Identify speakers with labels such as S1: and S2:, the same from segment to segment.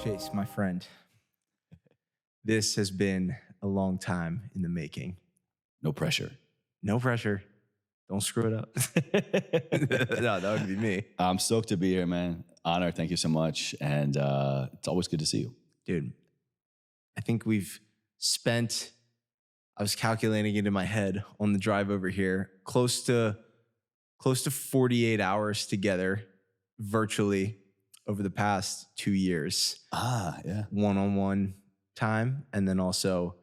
S1: Chase, my friend, this has been a long time in the making.
S2: No pressure.
S1: No pressure. Don't screw it up. No, that would be me.
S2: I'm stoked to be here, man. Honor. Thank you so much. And it's always good to see you.
S1: Dude, I think we've spent, I was calculating it in my head on the drive over here, close to 48 hours together virtually over the past 2 years.
S2: Yeah.
S1: One-on-one time and then also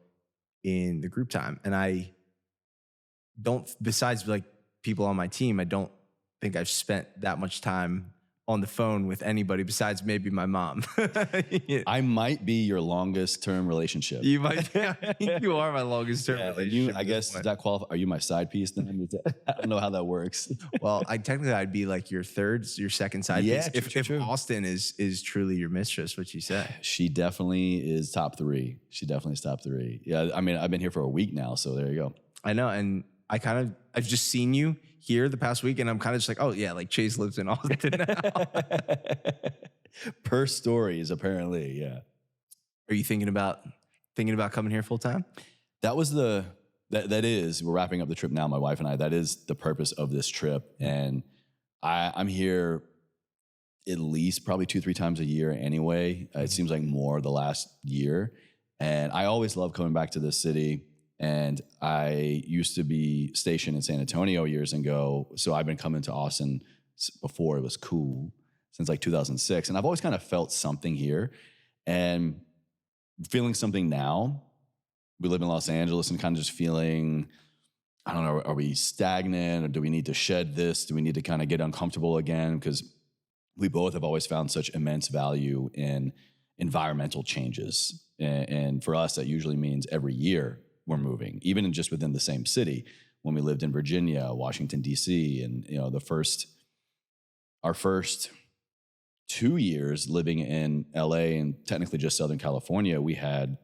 S1: in the group time. And I don't, besides like people on my team, I don't think I've spent that much time on the phone with anybody besides maybe my mom.
S2: I might be your longest term relationship.
S1: You might be. I think you are my longest term relationship.
S2: I guess, does that qualify? Are you my side piece then? I don't know how that works.
S1: Well, I'd be like your second side piece. If Austin is truly your mistress, what you say?
S2: She definitely is top three. She definitely is top three. Yeah, I mean, I've been here for a week now, so there you go.
S1: I know, and I've just seen you here the past week, and I'm kind of just like, oh yeah, like Chase lives in Austin now.
S2: Per stories, apparently, yeah.
S1: Are you thinking about coming here full time?
S2: That was we're wrapping up the trip now, my wife and I. That is the purpose of this trip. And I'm here at least probably 2-3 times a year anyway. It seems like more the last year. And I always love coming back to this city. And I used to be stationed in San Antonio years ago. So I've been coming to Austin before it was cool since like 2006. And I've always kind of felt something here and feeling something now. We live in Los Angeles and kind of just feeling, I don't know, are we stagnant or do we need to shed this? Do we need to kind of get uncomfortable again? Because we both have always found such immense value in environmental changes. And for us, that usually means every year we're moving, even just within the same city. When we lived in Virginia, Washington, D.C., and our first 2 years living in L.A. and technically just Southern California, we had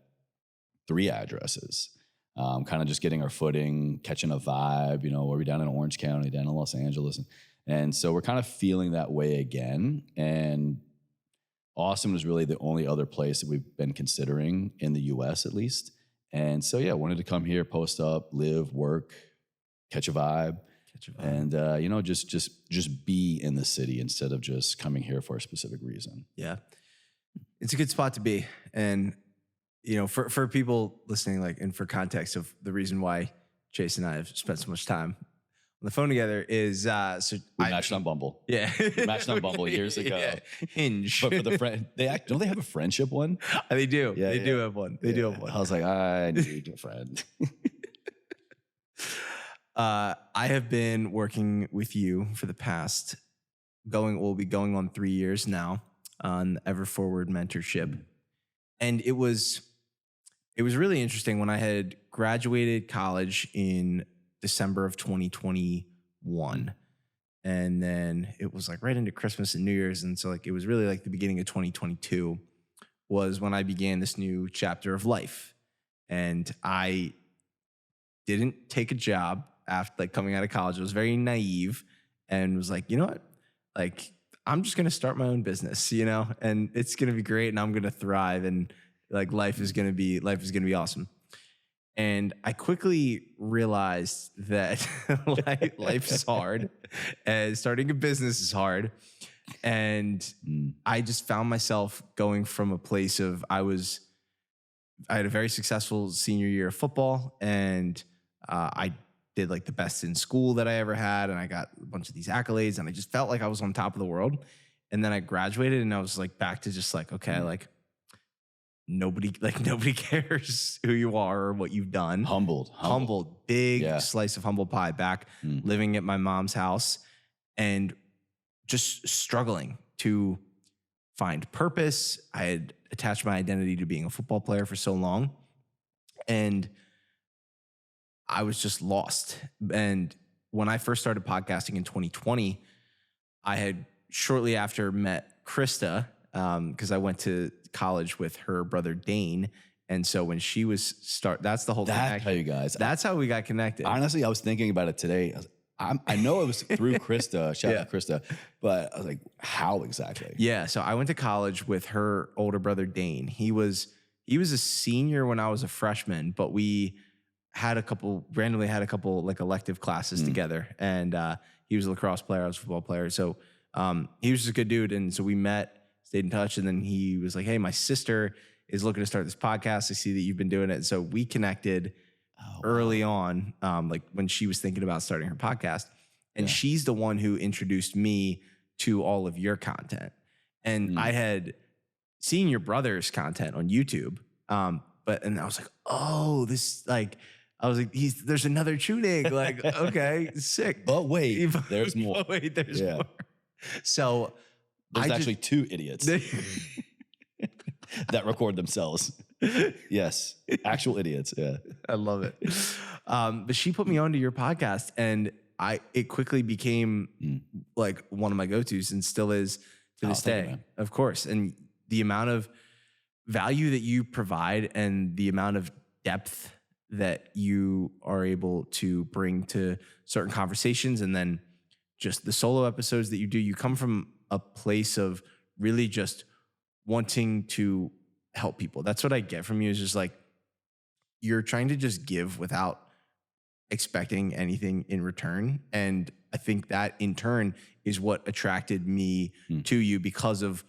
S2: 3 addresses, kind of just getting our footing, catching a vibe. Were we down in Orange County, down in Los Angeles? And so we're kind of feeling that way again. And Austin was really the only other place that we've been considering in the U.S. at least. And so, yeah, wanted to come here, post up, live, work, catch a vibe. And, just be in the city instead of just coming here for a specific reason.
S1: Yeah. It's a good spot to be. And, for people listening, and for context of the reason why Chase and I have spent so much time on the phone together is,
S2: we matched on Bumble.
S1: Yeah.
S2: We matched on Bumble years ago.
S1: Yeah. Hinge.
S2: But for the friend, don't they have a friendship one?
S1: They do.
S2: Yeah,
S1: they do have one. They do have one.
S2: I was like, I need a friend.
S1: I have been working with you for the past we'll be going on 3 years now on Ever Forward mentorship. And it was really interesting when I had graduated college in December of 2021. And then it was right into Christmas and New Year's. And so it was really the beginning of 2022 was when I began this new chapter of life. And I didn't take a job after coming out of college. I was very naive and was like, you know what? I'm just going to start my own business, and it's going to be great and I'm going to thrive and life is going to be awesome. And I quickly realized that life is hard and starting a business is hard. And I just found myself going from a place of I had a very successful senior year of football and I did the best in school that I ever had. And I got a bunch of these accolades and I just felt like I was on top of the world. And then I graduated and I was back to just okay, nobody cares who you are or what you've done. Humbled. Big slice of humble pie back living at my mom's house and just struggling to find purpose. I had attached my identity to being a football player for so long. And I was just lost. And when I first started podcasting in 2020, I had shortly after met Krista, because I went to college with her brother Dane. And so when she was that's the whole
S2: That's how you guys.
S1: That's how we got connected.
S2: Honestly, I was thinking about it today. I know it was through Krista, shout
S1: Yeah.
S2: out to Krista, but I was like, how exactly?
S1: Yeah, so I went to college with her older brother Dane. He was a senior when I was a freshman, but we randomly had a couple like elective classes together. And he was a lacrosse player, I was a football player. So he was just a good dude. And so we met, stayed in touch, and then he was like, "Hey, my sister is looking to start this podcast. I see that you've been doing it." So we connected early on, like when she was thinking about starting her podcast. And
S2: Yeah.
S1: she's the one who introduced me to all of your content. And I had seen your brother's content on YouTube. And I was like, oh, this like, I was like, there's another Chewning. Like, okay, sick.
S2: But wait, there's more.
S1: But wait, there's
S2: Yeah.
S1: more. So
S2: There's actually two idiots that record themselves. Yes, actual idiots. Yeah,
S1: I love it. But she put me onto your podcast, and it quickly became like one of my go-tos, and still is to this
S2: thank you,
S1: day,
S2: man.
S1: of course. And the amount of value that you provide and the amount of depth that you are able to bring to certain conversations, and then just the solo episodes that you do, you come from a place of really just wanting to help people. That's what I get from you, is just like, you're trying to just give without expecting anything in return. And I think that in turn is what attracted me to you, because of,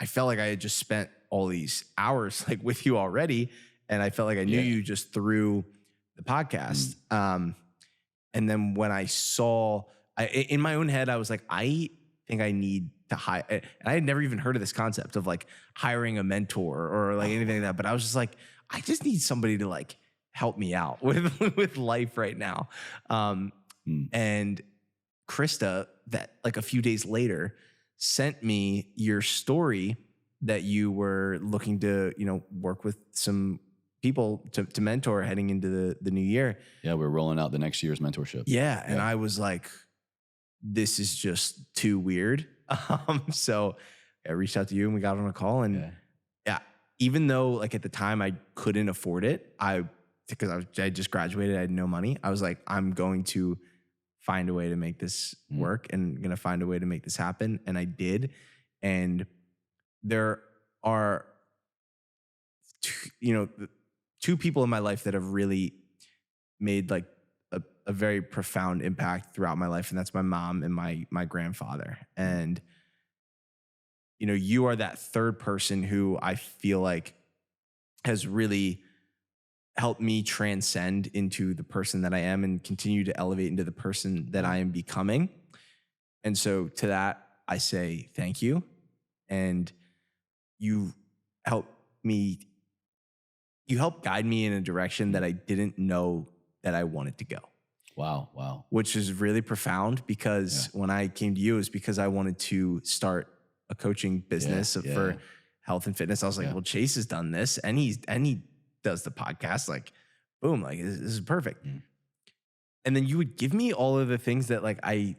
S1: I felt like I had just spent all these hours like with you already. And I felt like I knew you just through the podcast. And then when I saw, in my own head, I was like, I think I need to hire, and I had never even heard of this concept of like hiring a mentor or like anything like that. But I was just like, I just need somebody to like help me out with life right now. And Krista, that like a few days later, sent me your story that you were looking to, work with some people to mentor heading into the new year.
S2: Yeah, we're rolling out the next year's mentorship.
S1: Yeah. And I was like, this is just too weird. So I reached out to you and we got on a call, and even though like at the time I couldn't afford it, because I just graduated, I had no money. I was like, I'm going to find a way to make this work, and going to find a way to make this happen. And I did. And there are, two people in my life that have really made like a very profound impact throughout my life. And that's my mom and my grandfather. And, you are that third person who I feel like has really helped me transcend into the person that I am and continue to elevate into the person that I am becoming. And so to that, I say thank you. And you helped guide me in a direction that I didn't know that I wanted to go.
S2: Wow.
S1: Which is really profound, because when I came to you, it was because I wanted to start a coaching business for health and fitness. I was like, well, Chase has done this, and he does the podcast. Like, boom, like this is perfect. And then you would give me all of the things that like I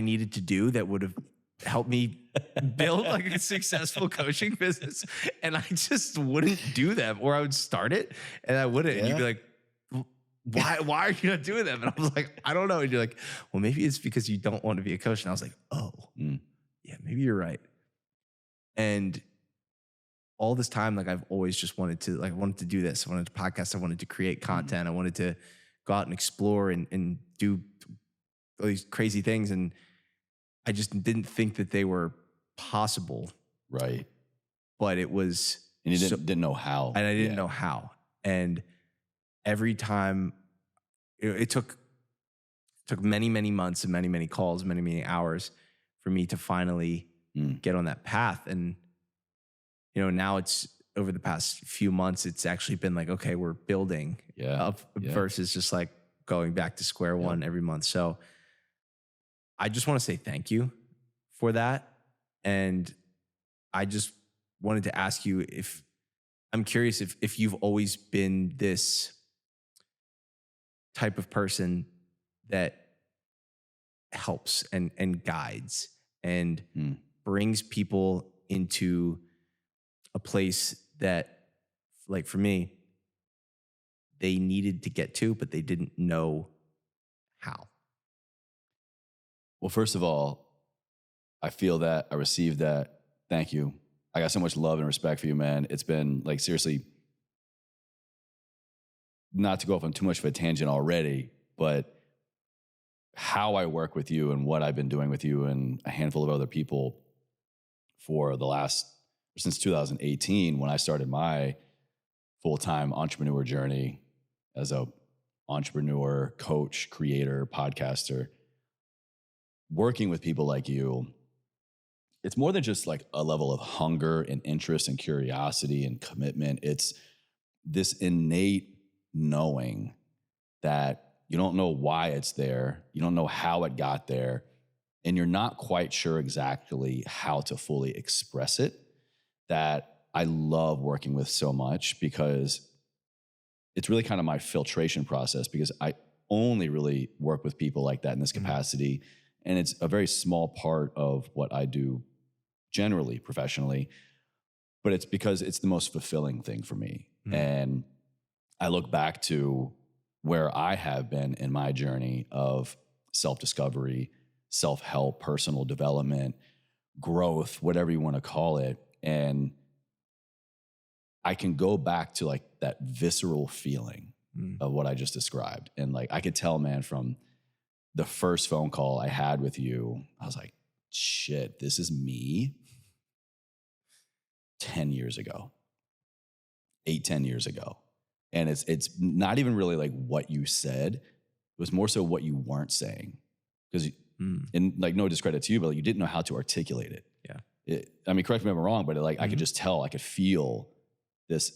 S1: needed to do that would have helped me build like a successful coaching business. And I just wouldn't do them, or I would start it and I wouldn't. And you'd be like, why are you not doing them? And I was like, I don't know. And you're like, well, maybe it's because you don't want to be a coach. And I was like, oh, yeah, maybe you're right. And all this time, like I've always just wanted to do this. I wanted to podcast. I wanted to create content. I wanted to go out and explore and do all these crazy things. And I just didn't think that they were possible.
S2: Right.
S1: But it was.
S2: And you didn't know how.
S1: And I didn't know how. And every time, it took many, many months and many, many calls, many, many hours for me to finally get on that path. And, now it's over the past few months, it's actually been like, okay, we're building up versus just like going back to square one every month. So I just want to say thank you for that. And I just wanted to ask you I'm curious if you've always been this type of person that helps and guides and brings people into a place that, like for me, they needed to get to, but they didn't know how.
S2: Well, first of all, I feel that, I received that. Thank you. I got so much love and respect for you, man. It's been like, seriously, not to go off on too much of a tangent already, but how I work with you and what I've been doing with you and a handful of other people for since 2018, when I started my full-time entrepreneur journey as a entrepreneur, coach, creator, podcaster, working with people like you, it's more than just like a level of hunger and interest and curiosity and commitment. It's this innate knowing that you don't know why it's there, you don't know how it got there, and you're not quite sure exactly how to fully express it, that I love working with so much, because it's really kind of my filtration process, because I only really work with people like that in this capacity. And it's a very small part of what I do generally professionally, but it's because it's the most fulfilling thing for me. And I look back to where I have been in my journey of self-discovery, self-help, personal development, growth, whatever you want to call it. And I can go back to like that visceral feeling of what I just described. And like, I could tell, man, from the first phone call I had with you, I was like, shit, this is me 10 years ago, 10 years ago. And it's not even really like what you said. It was more so what you weren't saying. Because, and like, no discredit to you, but like, you didn't know how to articulate it.
S1: Yeah.
S2: I mean, correct me if I'm wrong, but like, I could just tell, I could feel this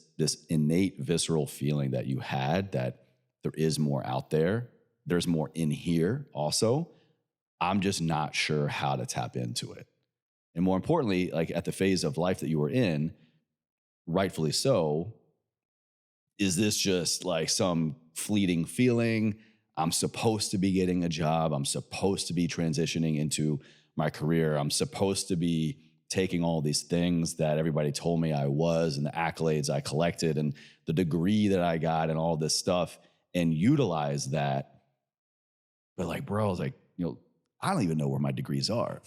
S2: innate visceral feeling that you had, that there is more out there. There's more in here also. I'm just not sure how to tap into it. And more importantly, like at the phase of life that you were in, rightfully so, is this just like some fleeting feeling? I'm supposed to be getting a job. I'm supposed to be transitioning into my career. I'm supposed to be taking all these things that everybody told me I was, and the accolades I collected and the degree that I got and all this stuff, and utilize that. But like, bro, I was like, I don't even know where my degrees are.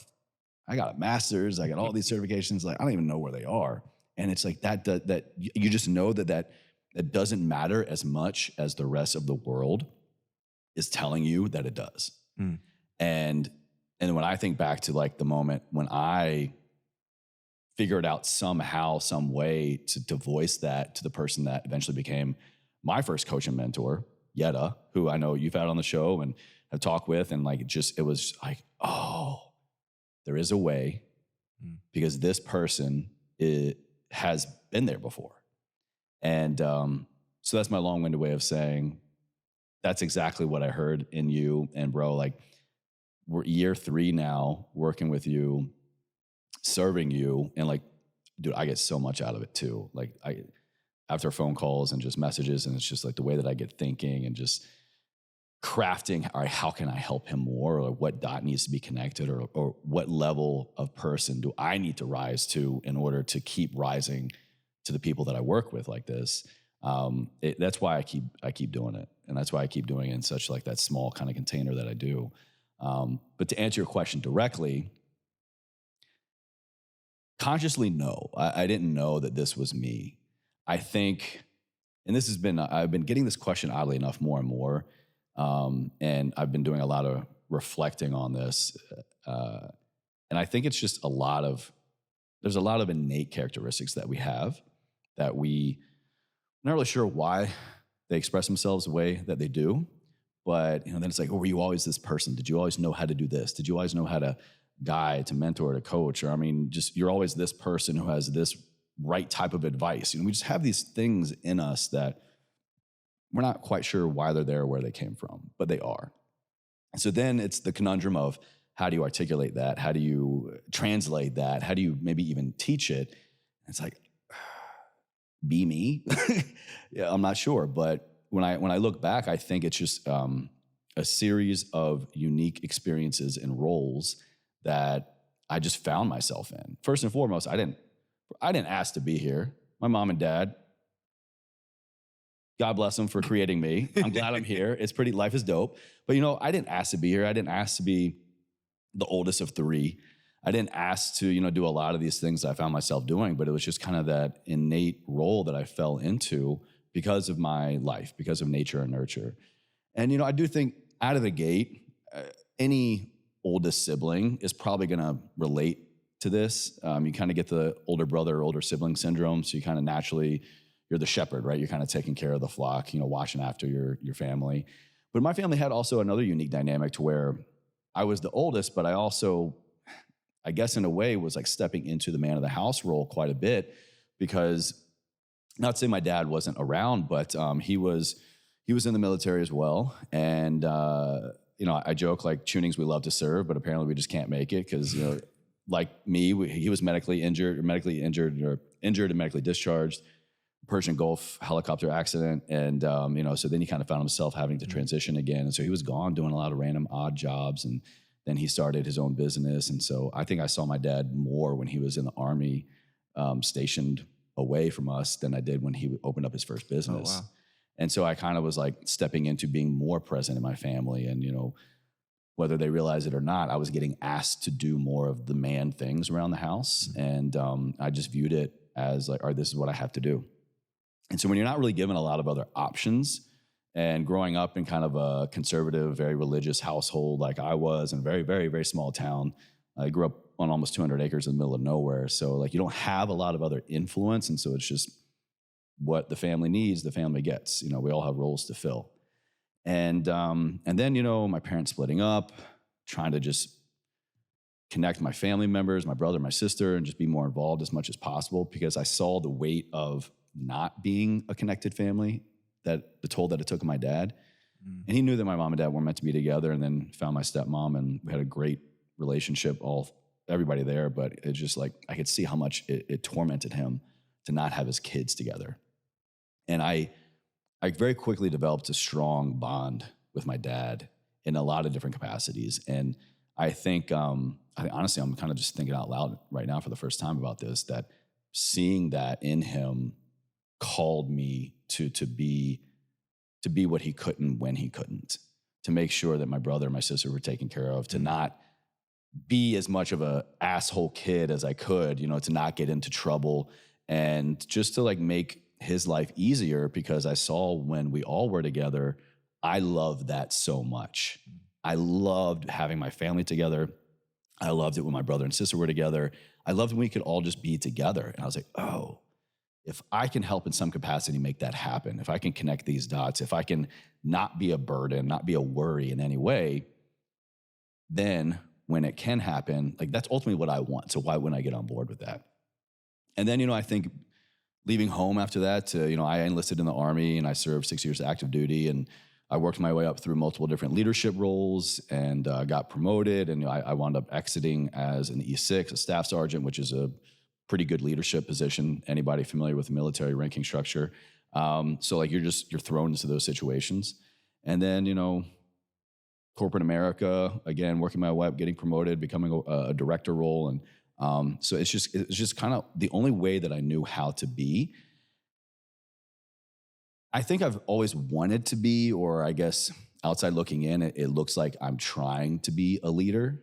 S2: I got a master's. I got all these certifications. Like, I don't even know where they are. And it's like that you just know that doesn't matter as much as the rest of the world is telling you that it does. And when I think back to like the moment when I figured out somehow, some way to voice that to the person that eventually became my first coach and mentor, Yetta, who I know you've had on the show and have talked with, and like it was like, oh, there is a way, because this person has been there before. And so that's my long-winded way of saying that's exactly what I heard in you. And bro, like, we're year 3 now working with you, serving you, and like, dude, I get so much out of it too. Like, after phone calls and just messages, and it's just like the way that I get thinking and just crafting, all right, how can I help him more, or what dot needs to be connected, or what level of person do I need to rise to in order to keep rising to the people that I work with like this. That's why I keep doing it. And that's why I keep doing it in such like that small kind of container that I do. But to answer your question directly, consciously, no, I didn't know that this was me. I think, and I've been getting this question oddly enough more and more. And I've been doing a lot of reflecting on this. And I think it's just there's a lot of innate characteristics that we have that I'm not really sure why they express themselves the way that they do. But then it's like, oh, were you always this person? Did you always know how to do this? Did you always know how to guide, to mentor, to coach? Or I mean, just you're always this person who has this right type of advice. We just have these things in us that we're not quite sure why they're there, where they came from, but they are. And so then it's the conundrum of, how do you articulate that? How do you translate that? How do you maybe even teach it? It's like, be me? Yeah, I'm not sure. But when I look back, I think it's just a series of unique experiences and roles that I just found myself in. First and foremost, I didn't ask to be here. My mom and dad, God bless them for creating me. I'm glad I'm here. Life is dope. But I didn't ask to be here. I didn't ask to be the oldest of three. I didn't ask to, you know, do a lot of these things that I found myself doing, but it was just kind of that innate role that I fell into because of my life, because of nature and nurture. And, you know, I do think out of the gate, any oldest sibling is probably going to relate to this. You kind of get the older brother or older sibling syndrome. So you kind of naturally, you're the shepherd, right? You're kind of taking care of the flock, you know, watching after your family. But my family had also another unique dynamic to where I was the oldest, but I also, I guess in a way, was like stepping into the man of the house role quite a bit, because not to say my dad wasn't around, but he was in the military as well. And you know, I joke like Chewnings we love to serve, but apparently we just can't make it because, you know, like me, he was medically injured and medically discharged. Persian Gulf helicopter accident, and you know, so then he kind of found himself having to transition again, and so he was gone doing a lot of random odd jobs, and then he started his own business. And so I think I saw my dad more when he was in the Army, stationed away from us, than I did when he opened up his first business.
S1: Oh, wow.
S2: And so I kind of was like stepping into being more present in my family, and you know, whether they realize it or not, I was getting asked to do more of the man things around the house, and I just viewed it as like, all right, this is what I have to do. And so when you're not really given a lot of other options, and growing up in kind of a conservative, very religious household like I was, in a very, very, very small town, I grew up on almost 200 acres in the middle of nowhere. So like you don't have a lot of other influence. And so it's just what the family needs, the family gets. You know, we all have roles to fill. And then, you know, my parents splitting up, trying to just connect my family members, my brother, my sister, and just be more involved as much as possible, because I saw the weight of not being a connected family, that the toll that it took on my dad. And he knew that my mom and dad weren't meant to be together, and then found my stepmom, and we had a great relationship, everybody there. But it's just like, I could see how much it tormented him to not have his kids together. And I very quickly developed a strong bond with my dad in a lot of different capacities. And I think, honestly, I'm kind of just thinking out loud right now for the first time about this, that seeing that in him called me to be what he couldn't when he couldn't, to make sure that my brother and my sister were taken care of, to not be as much of a asshole kid as I could, you know, to not get into trouble, and just to like make his life easier, because I saw when we all were together, I loved that so much. I loved having my family together. I loved it when my brother and sister were together. I loved when we could all just be together. And I was like, oh, if I can help in some capacity make that happen, if I can connect these dots, if I can not be a burden, not be a worry in any way, then when it can happen, like that's ultimately what I want. So why wouldn't I get on board with that? And then, you know, I think leaving home after that, you know, I enlisted in the Army and I served 6 years active duty, and I worked my way up through multiple different leadership roles, and got promoted. And you know, I wound up exiting as an E6, a staff sergeant, which is a pretty good leadership position. Anybody familiar with the military ranking structure? So like you're thrown into those situations. And then, you know, corporate America, again, working my way up, getting promoted, becoming a director role. And so it's just kind of the only way that I knew how to be. I think I've always wanted to be, or I guess outside looking in, it looks like I'm trying to be a leader,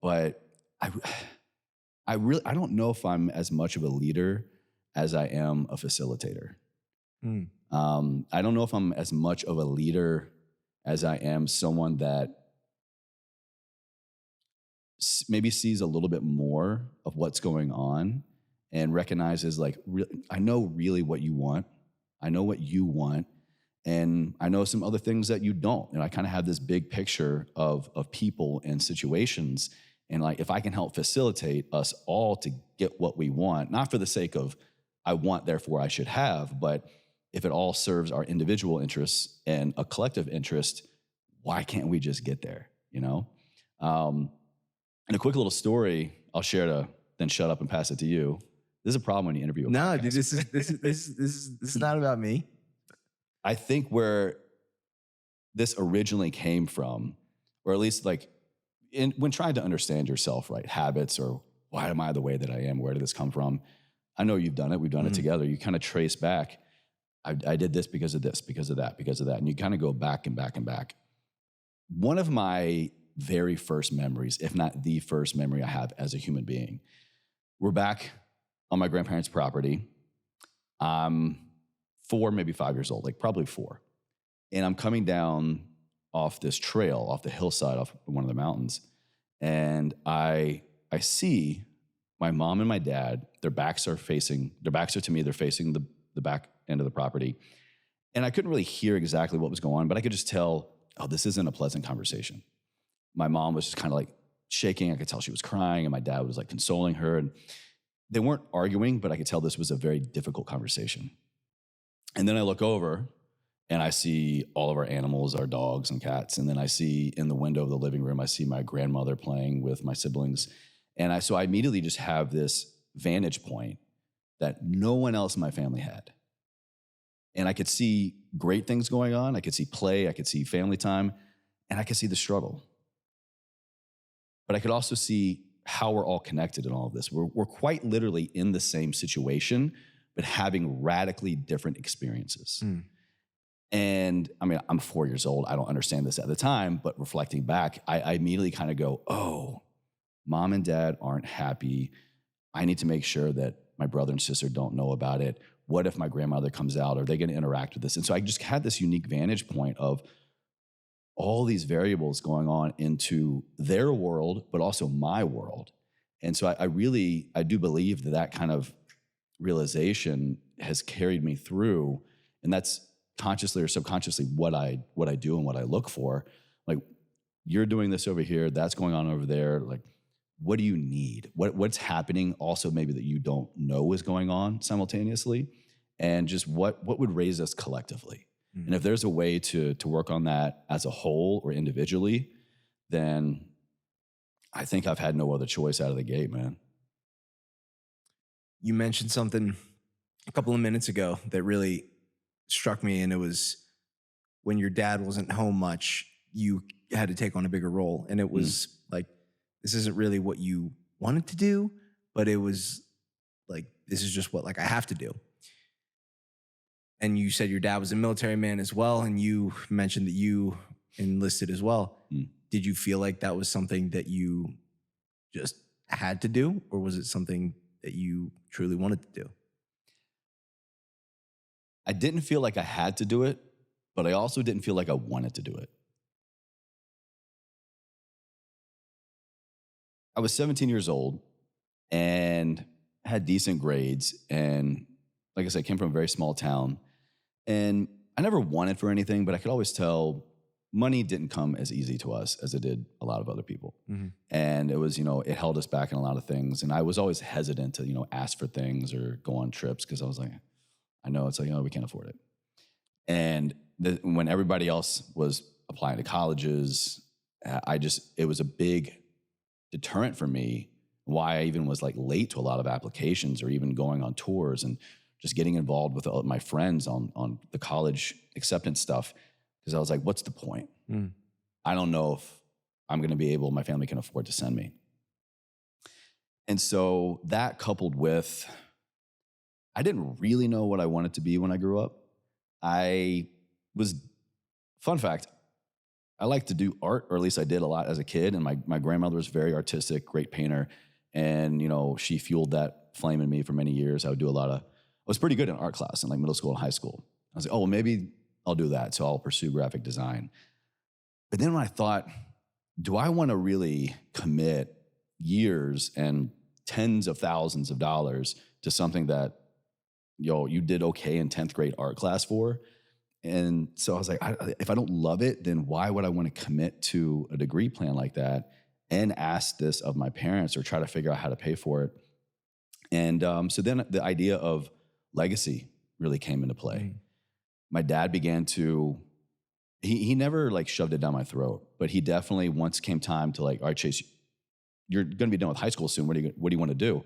S2: but I don't know if I'm as much of a leader as I am a facilitator. I don't know if I'm as much of a leader as I am someone that maybe sees a little bit more of what's going on and recognizes like, I know really what you want. I know what you want. And I know some other things that you don't. And I kind of have this big picture of people and situations. And like, if I can help facilitate us all to get what we want, not for the sake of I want, therefore I should have, but if it all serves our individual interests and a collective interest, why can't we just get there, you know? And a quick little story I'll share to then shut up and pass it to you. This is a problem when you interview a
S1: No,
S2: podcast.
S1: dude, this is not about me.
S2: I think where this originally came from, or at least like when trying to understand yourself, right? Habits, or why am I the way that I am? Where did this come from? I know you've done it. We've done it together. You kind of trace back. I did this, because of that, because of that. And you kind of go back and back and back. One of my very first memories, if not the first memory I have as a human being. We're back on my grandparents' property. I'm 4, maybe 5 years old, like probably 4. And I'm coming down off this trail, off the hillside, off one of the mountains. And I see my mom and my dad, their backs are to me, they're facing the back end of the property. And I couldn't really hear exactly what was going on, but I could just tell, oh, this isn't a pleasant conversation. My mom was just kind of like shaking. I could tell she was crying, and my dad was like consoling her. And they weren't arguing, but I could tell this was a very difficult conversation. And then I look over and I see all of our animals, our dogs and cats. And then I see in the window of the living room, I see my grandmother playing with my siblings. And so I immediately just have this vantage point that no one else in my family had. And I could see great things going on. I could see play. I could see family time. And I could see the struggle. But I could also see how we're all connected in all of this. We're quite literally in the same situation, but having radically different experiences. And I mean, I'm 4 years old. I don't understand this at the time, but reflecting back, I immediately kind of go, oh, mom and dad aren't happy. I need to make sure that my brother and sister don't know about it. What if my grandmother comes out? Are they going to interact with this? And so I just had this unique vantage point of all these variables going on into their world, but also my world. And so I do believe that kind of realization has carried me through. And that's consciously or subconsciously what I do and what I look for. Like, you're doing this over here, that's going on over there. Like, what do you need? What's happening also maybe that you don't know is going on simultaneously? And just what would raise us collectively? Mm-hmm. And if there's a way to work on that as a whole or individually, then I think I've had no other choice out of the gate, man.
S1: You mentioned something a couple of minutes ago that really struck me, and it was when your dad wasn't home much, you had to take on a bigger role. And it was like, this isn't really what you wanted to do, but it was like, this is just what like I have to do. And you said your dad was a military man as well, and you mentioned that you enlisted as well. Did you feel like that was something that you just had to do, or was it something that you truly wanted to do?
S2: I didn't feel like I had to do it, but I also didn't feel like I wanted to do it. I was 17 years old and had decent grades. And like I said, I came from a very small town. And I never wanted for anything, but I could always tell money didn't come as easy to us as it did a lot of other people. Mm-hmm. And it was, it held us back in a lot of things. And I was always hesitant to, ask for things or go on trips because I was like, I know it's like, we can't afford it. And when everybody else was applying to colleges, it was a big deterrent for me why I even was like late to a lot of applications or even going on tours and just getting involved with my friends on the college acceptance stuff. Because I was like, what's the point? I don't know if I'm going to be able, my family can afford to send me. And so that coupled with, I didn't really know what I wanted to be when I grew up. Fun fact, I like to do art, or at least I did a lot as a kid. And my grandmother was very artistic, great painter. And, she fueled that flame in me for many years. I was pretty good in art class in like middle school and high school. I was like, oh, well, maybe I'll do that. So I'll pursue graphic design. But then when I thought, do I want to really commit years and tens of thousands of dollars to something that, you did okay in 10th grade art class for? And so I was like, if I don't love it, then why would I want to commit to a degree plan like that and ask this of my parents or try to figure out how to pay for it? And so then the idea of legacy really came into play. My dad began to, he never like shoved it down my throat, but he definitely once came time to like, all right, Chase, you're going to be done with high school soon. What do you want to do?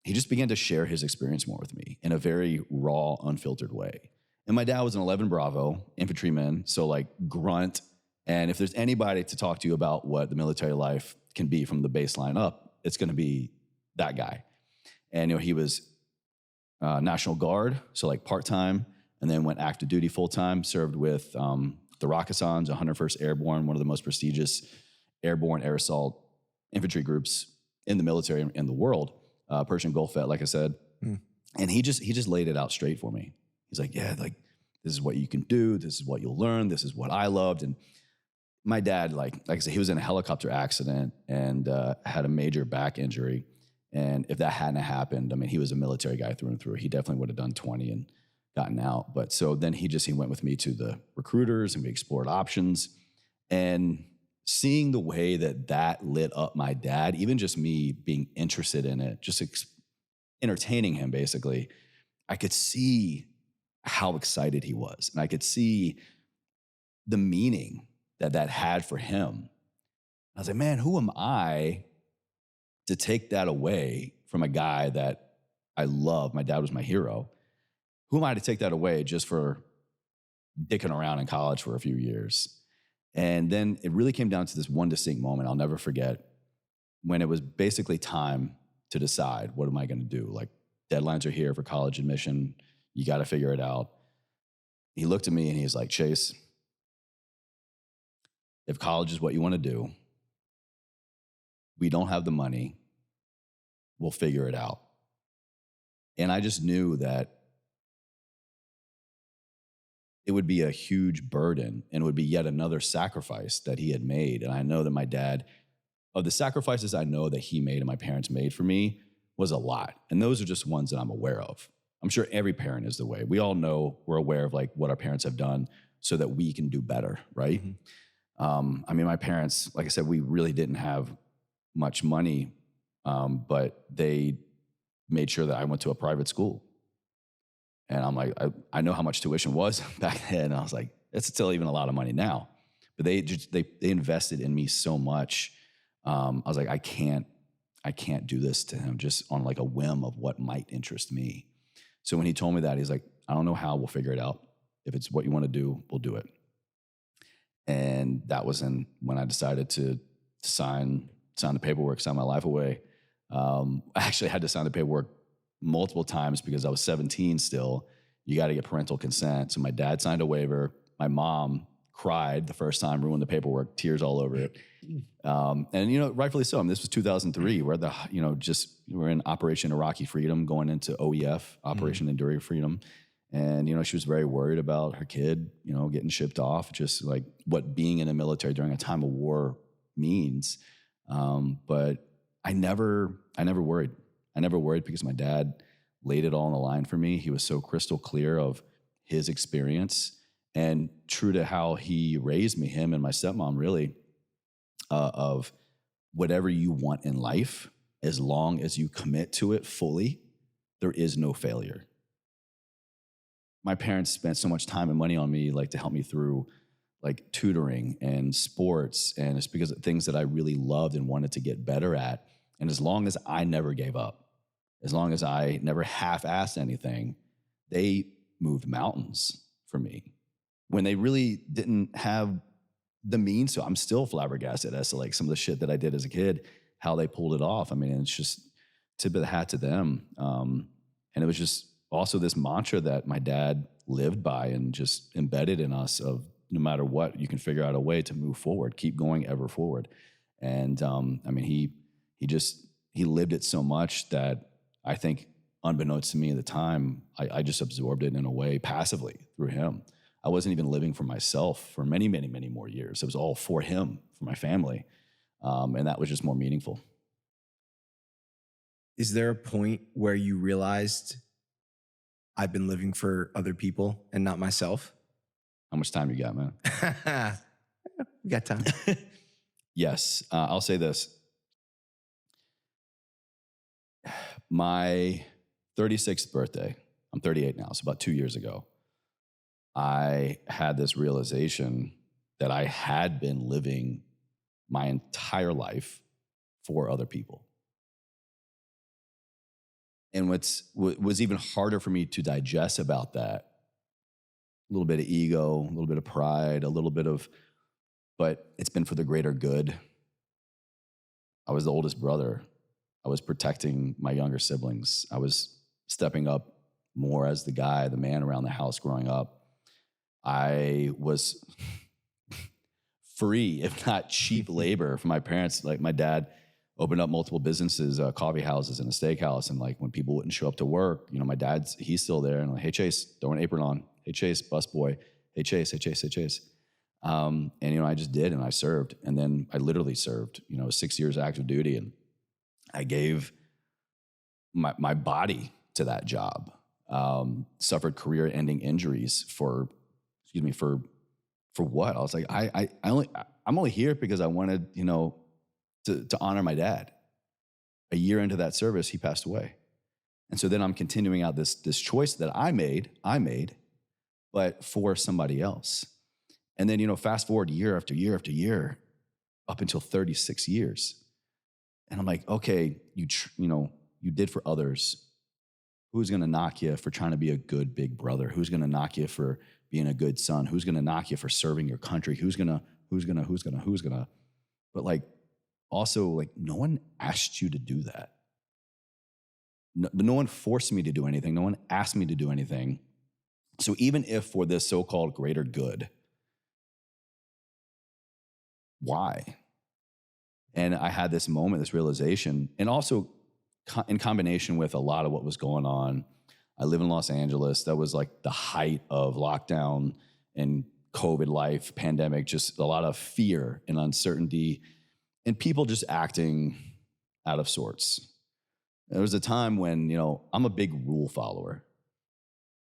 S2: He just began to share his experience more with me in a very raw, unfiltered way. And my dad was an 11 Bravo infantryman, so like grunt. And if there's anybody to talk to you about what the military life can be from the baseline up, it's going to be that guy. And he was National Guard, so like part-time, and then went active duty full-time, served with the Rakkasans, 101st Airborne, one of the most prestigious airborne, air assault infantry groups in the military in the world, Persian Gulf vet, like I said. And he just laid it out straight for me. He's like, yeah, like this is what you can do. This is what you'll learn. This is what I loved. And my dad, like I said, he was in a helicopter accident and had a major back injury. And if that hadn't happened, I mean, he was a military guy through and through. He definitely would have done 20 and gotten out. But so then he went with me to the recruiters and we explored options. And seeing the way that lit up my dad, even just me being interested in it, just entertaining him basically, I could see how excited he was. And I could see the meaning that had for him. I was like, man, who am I to take that away from a guy that I love? My dad was my hero. Who am I to take that away just for dicking around in college for a few years? And then it really came down to this one distinct moment I'll never forget, when it was basically time to decide, what am I going to do? Like, deadlines are here for college admission. You got to figure it out. He looked at me and he's like, Chase, if college is what you want to do, we don't have the money, we'll figure it out. And I just knew that it would be a huge burden and it would be yet another sacrifice that he had made. And I know that my dad, of the sacrifices I know that he made and my parents made for me, was a lot. And those are just ones that I'm aware of. I'm sure every parent is the way. We all know, we're aware of like what our parents have done so that we can do better, right? I mean, my parents, like I said, we really didn't have much money, but they made sure that I went to a private school. And I'm like, I know how much tuition was back then. And I was like, it's still even a lot of money now. But they invested in me so much. I was like, I can't do this to him just on like a whim of what might interest me. So when he told me that, he's like, I don't know how, we'll figure it out. If it's what you want to do, we'll do it. And that was when I decided to sign the paperwork, sign my life away. I actually had to sign the paperwork multiple times because I was 17 still. You got to get parental consent. So my dad signed a waiver. My mom cried the first time, ruined the paperwork, tears all over it. And, rightfully so. I mean, this was 2003. We're in Operation Iraqi Freedom, going into OEF, Operation Enduring Freedom. And, she was very worried about her kid, getting shipped off, just like what being in the military during a time of war means. But I never worried. I never worried because my dad laid it all on the line for me. He was so crystal clear of his experience and true to how he raised me, him and my stepmom, really, of whatever you want in life, as long as you commit to it fully, there is no failure. My parents spent so much time and money on me, like to help me through like tutoring and sports. And it's because of things that I really loved and wanted to get better at. And as long as I never gave up, as long as I never half-assed anything, they moved mountains for me when they really didn't have the means to. I'm still flabbergasted as to like some of the shit that I did as a kid, how they pulled it off. I mean, it's just tip of the hat to them. And it was just also this mantra that my dad lived by and just embedded in us of no matter what, you can figure out a way to move forward, keep going ever forward. And I mean, he lived it so much that I think, unbeknownst to me at the time, I just absorbed it in a way passively through him. I wasn't even living for myself for many, many, many more years. It was all for him, for my family. And that was just more meaningful.
S1: Is there a point where you realized I've been living for other people and not myself?
S2: How much time you got, man?
S1: We got time.
S2: Yes. I'll say this. My 36th birthday, I'm 38 now, so about 2 years ago, I had this realization that I had been living my entire life for other people. And what was even harder for me to digest about that, a little bit of ego, a little bit of pride, but it's been for the greater good. I was the oldest brother. I was protecting my younger siblings. I was stepping up more as the guy, the man around the house growing up. I was free, if not cheap labor for my parents. Like my dad opened up multiple businesses, coffee houses and a steakhouse. And like when people wouldn't show up to work, you know, he's still there and like, hey Chase, throw an apron on. Hey Chase, bus boy. Hey Chase, hey Chase, hey Chase. And you know, I just did, and I served. And then I literally served, you know, 6 years active duty. And I gave my body to that job. Suffered career-ending injuries for what? I was like, I'm only here because I wanted, you know, to honor my dad. A year into that service, he passed away. And so then I'm continuing out this choice that I made, but for somebody else. And then, you know, fast forward year after year after year, up until 36 years. And I'm like, okay, you did for others. Who's going to knock you for trying to be a good big brother? Who's going to knock you for being a good son? Who's going to knock you for serving your country? Who's going to? But like, also, like, no one asked you to do that. No one forced me to do anything. No one asked me to do anything. So even if for this so-called greater good, why? And I had this moment, this realization, and also in combination with a lot of what was going on. I live in Los Angeles. That was like the height of lockdown and COVID life, pandemic, just a lot of fear and uncertainty and people just acting out of sorts. There was a time when, you know, I'm a big rule follower.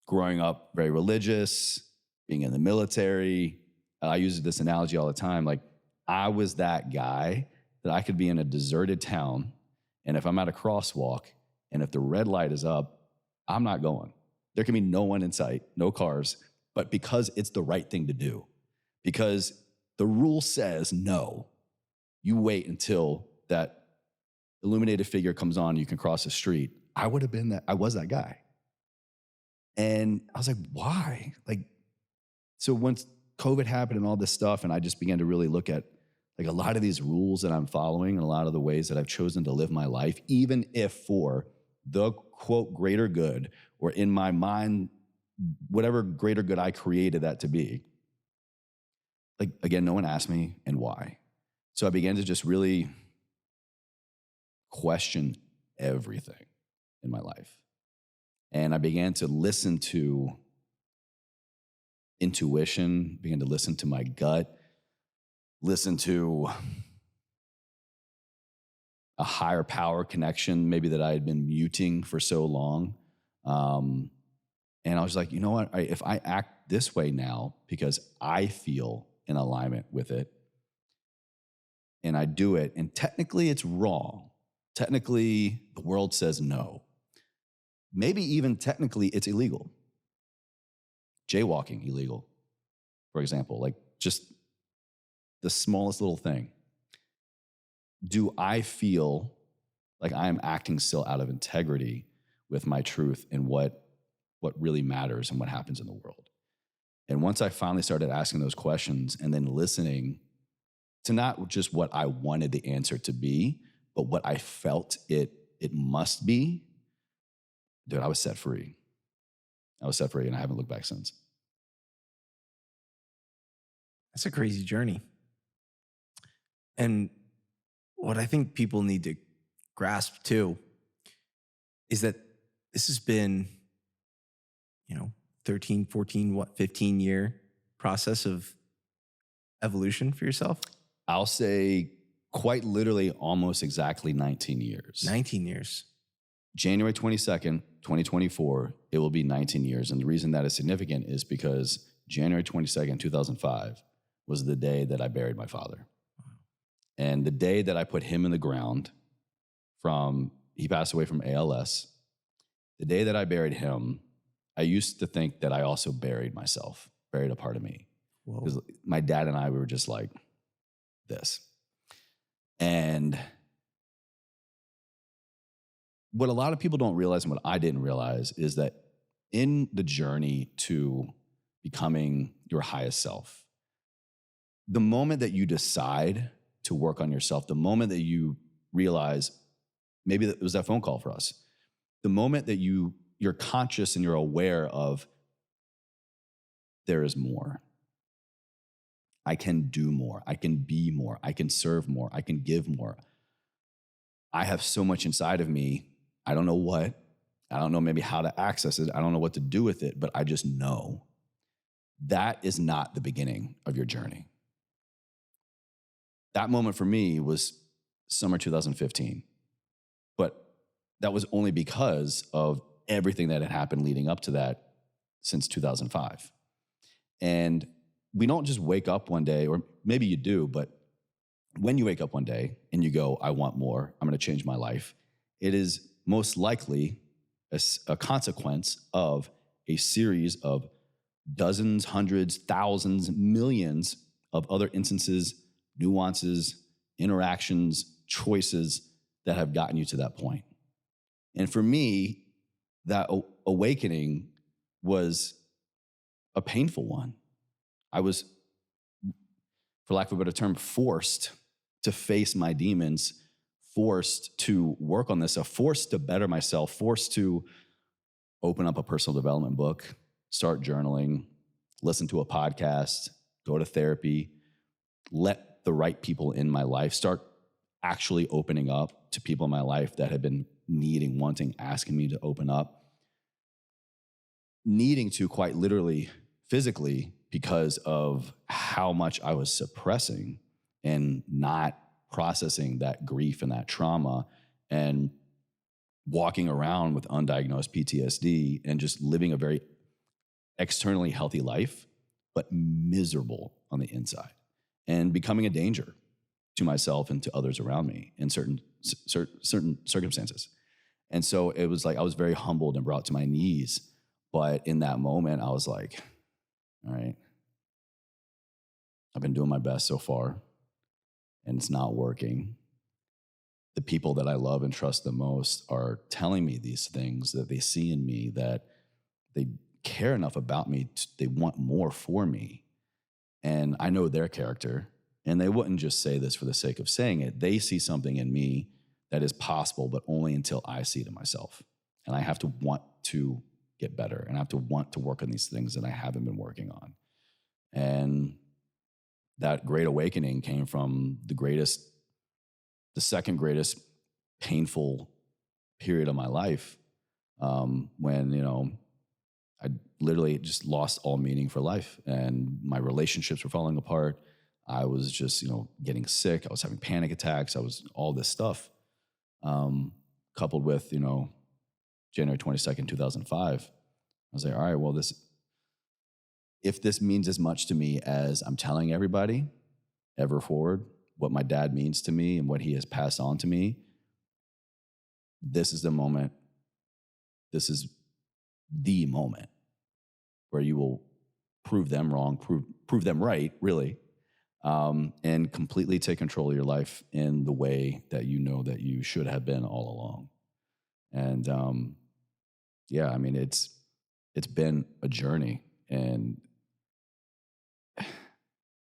S2: Growing up very religious, being in the military, I use this analogy all the time. Like, I was that guy that I could be in a deserted town, and if I'm at a crosswalk, and if the red light is up, I'm not going. There can be no one in sight, no cars, but because it's the right thing to do, because the rule says no, you wait until that illuminated figure comes on, you can cross the street. I was that guy. And I was like, why? Like, so once COVID happened and all this stuff, and I just began to really look at like a lot of these rules that I'm following and a lot of the ways that I've chosen to live my life, even if for the quote greater good, or in my mind, whatever greater good I created that to be. Like, again, no one asked me and why. So I began to just really question everything in my life. And I began to listen to intuition, began to listen to my gut, listen to a higher power connection, maybe that I had been muting for so long. And I was like, you know what? If I act this way now because I feel in alignment with it, and I do it, and technically it's wrong. Technically, the world says no. Maybe even technically it's illegal. Jaywalking, illegal, for example, like just the smallest little thing. Do I feel like I am acting still out of integrity with my truth and what really matters and what happens in the world? And once I finally started asking those questions and then listening to not just what I wanted the answer to be, but what I felt it must be, dude, I was set free. I was set free, and I haven't looked back since.
S1: That's a crazy journey. And what I think people need to grasp too is that this has been, 13, 14, 15-year process of evolution for yourself?
S2: I'll say quite literally almost exactly 19 years.
S1: 19 years.
S2: January 22nd, 2024, it will be 19 years. And the reason that is significant is because January 22nd, 2005 was the day that I buried my father. And the day that I put him in the ground he passed away from ALS. The day that I buried him, I used to think that I also buried myself, buried a part of me. Because my dad and I, we were just like this. And what a lot of people don't realize, and what I didn't realize, is that in the journey to becoming your highest self, the moment that you decide to work on yourself, the moment that you realize, maybe it was that phone call for us, the moment that you're conscious and you're aware of there is more. I can do more. I can be more. I can serve more. I can give more. I have so much inside of me. I don't know what. I don't know maybe how to access it. I don't know what to do with it, but I just know that is not the beginning of your journey. That moment for me was summer 2015. But that was only because of everything that had happened leading up to that since 2005. And we don't just wake up one day, or maybe you do, but when you wake up one day and you go, I want more, I'm going to change my life, it is most likely a consequence of a series of dozens, hundreds, thousands, millions of other instances, nuances, interactions, choices that have gotten you to that point. And for me, that awakening was a painful one. I was, for lack of a better term, forced to face my demons, forced to work on this, forced to better myself, forced to open up a personal development book, start journaling, listen to a podcast, go to therapy, let the right people in my life start actually opening up to people in my life that had been needing, wanting, asking me to open up, needing to quite literally, physically, because of how much I was suppressing and not processing that grief and that trauma, and walking around with undiagnosed PTSD and just living a very externally healthy life, but miserable on the inside, and becoming a danger to myself and to others around me in certain circumstances. And so it was like I was very humbled and brought to my knees. But in that moment, I was like, all right, I've been doing my best so far, and it's not working. The people that I love and trust the most are telling me these things that they see in me, that they care enough about me, they want more for me. And I know their character, and they wouldn't just say this for the sake of saying it. They see something in me that is possible, but only until I see it in myself. And I have to want to get better, and I have to want to work on these things that I haven't been working on. And that great awakening came from the second greatest painful period of my life, when, I literally just lost all meaning for life, and my relationships were falling apart. I was just, getting sick. I was having panic attacks. I was all this stuff, coupled with, January 22nd, 2005. I was like, all right, well, if this means as much to me as I'm telling everybody ever forward, what my dad means to me and what he has passed on to me, this is the moment. This is the moment where you will prove them wrong, prove them right, really, and completely take control of your life in the way that you know that you should have been all along. And it's been a journey, and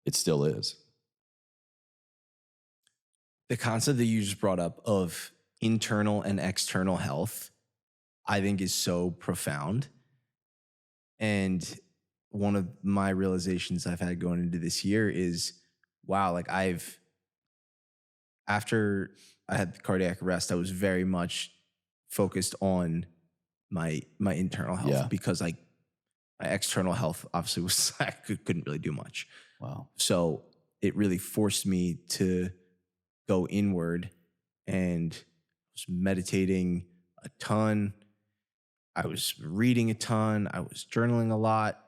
S2: it still is.
S1: The concept that you just brought up of internal and external health, I think, is so profound. And one of my realizations I've had going into this year is, wow, like after I had the cardiac arrest, I was very much focused on my internal health, because my external health obviously was, I couldn't really do much.
S2: Wow.
S1: So it really forced me to go inward, and was meditating a ton. I was reading a ton. I was journaling a lot,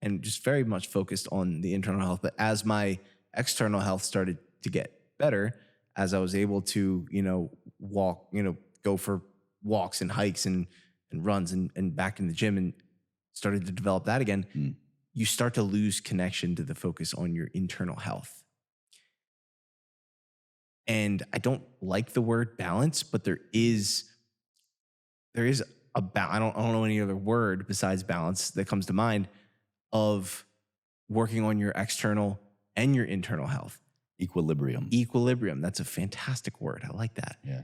S1: and just very much focused on the internal health. But as my external health started to get better, as I was able to, walk, go for walks and hikes and runs and back in the gym, and started to develop that again, you start to lose connection to the focus on your internal health. And I don't like the word balance, but there is I don't know any other word besides balance that comes to mind, of working on your external and your internal health. Equilibrium. That's a fantastic word. I like that.
S2: Yeah.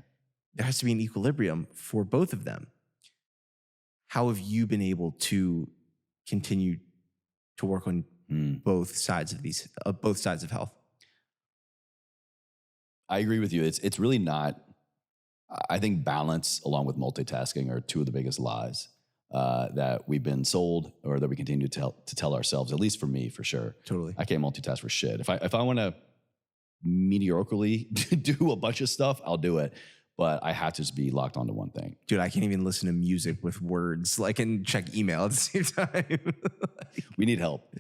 S1: There has to be an equilibrium for both of them. How have you been able to continue to work on both sides of both sides of health.
S2: I agree with you. It's really not. I think balance along with multitasking are two of the biggest lies that we've been sold, or that we continue to tell ourselves. At least for me, for sure.
S1: Totally.
S2: I can't multitask for shit. If I want to mediocrely do a bunch of stuff, I'll do it. But I have to just be locked onto one thing.
S1: Dude, I can't even listen to music with words, like, and check email at the same time.
S2: We need help.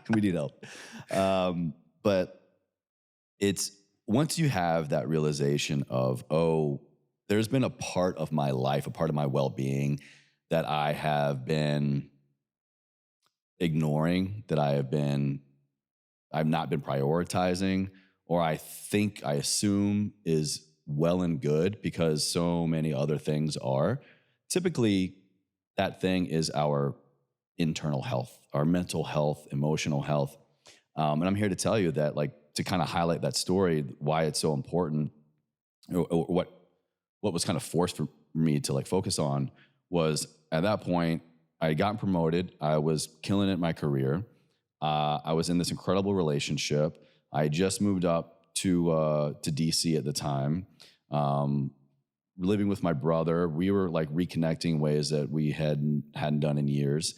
S2: We need help. But it's once you have that realization of, oh, there's been a part of my life, a part of my well-being that I have been ignoring, that I've not been prioritizing, or I assume is well and good because so many other things are. Typically, that thing is our internal health, our mental health, emotional health. And I'm here to tell you that, like, to kind of highlight that story, why it's so important, or what was kind of forced for me to like focus on was, at that point, I had gotten promoted. I was killing it in my career. I was in this incredible relationship. I had just moved up to DC at the time, living with my brother. We were like reconnecting in ways that we hadn't done in years.